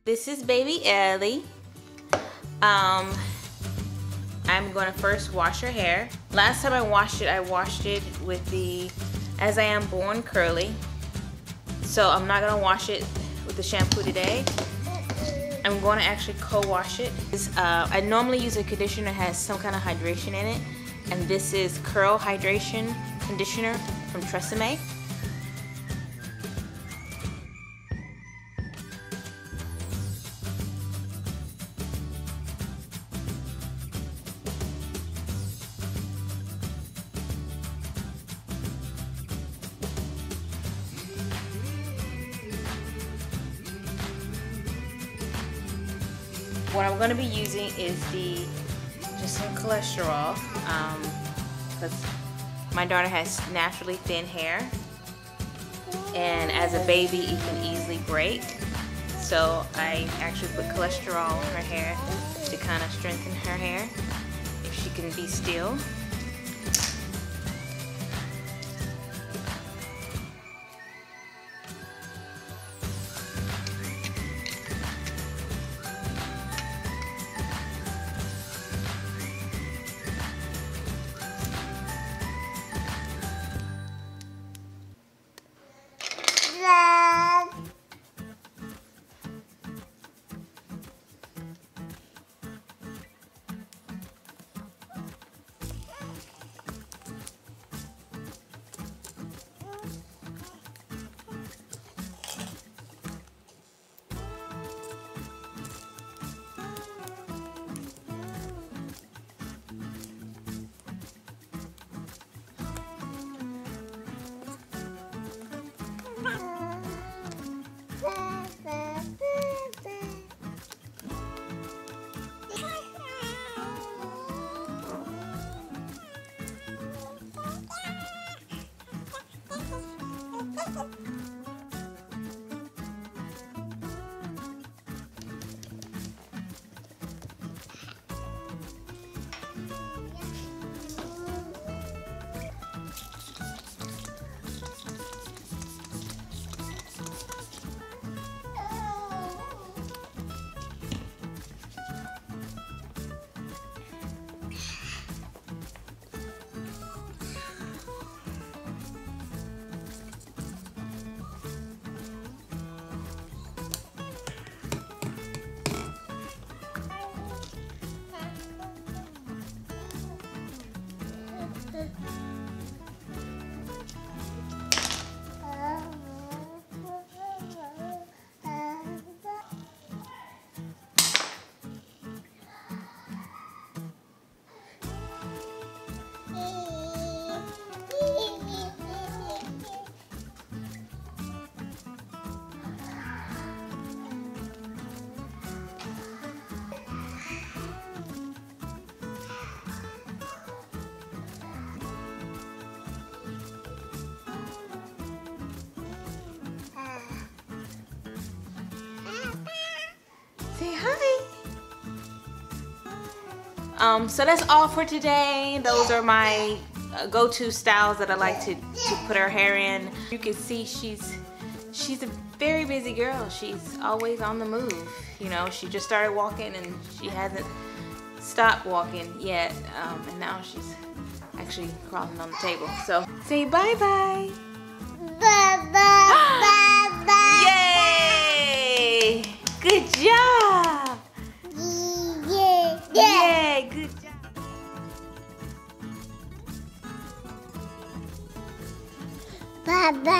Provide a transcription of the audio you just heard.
This is baby Ellie. I'm going to first wash her hair. Last time I washed it with the As I Am Born Curly. So I'm not going to wash it with the shampoo today. I'm going to actually co-wash it. I normally use a conditioner that has some kind of hydration in it. And this is Curl Hydration Conditioner from Tresemme. What I'm going to be using is just some cholesterol, because my daughter has naturally thin hair, and as a baby it can easily break. So I actually put cholesterol on her hair to kind of strengthen her hair if she can be still. Say hi. So that's all for today. Those are my go-to styles that I like to put her hair in. You can see she's a very busy girl. She's always on the move. You know, she just started walking and she hasn't stopped walking yet. And now she's actually crawling on the table. So say bye-bye. Bye-bye. Yay! Good job! Yeah, good job. Bye-bye.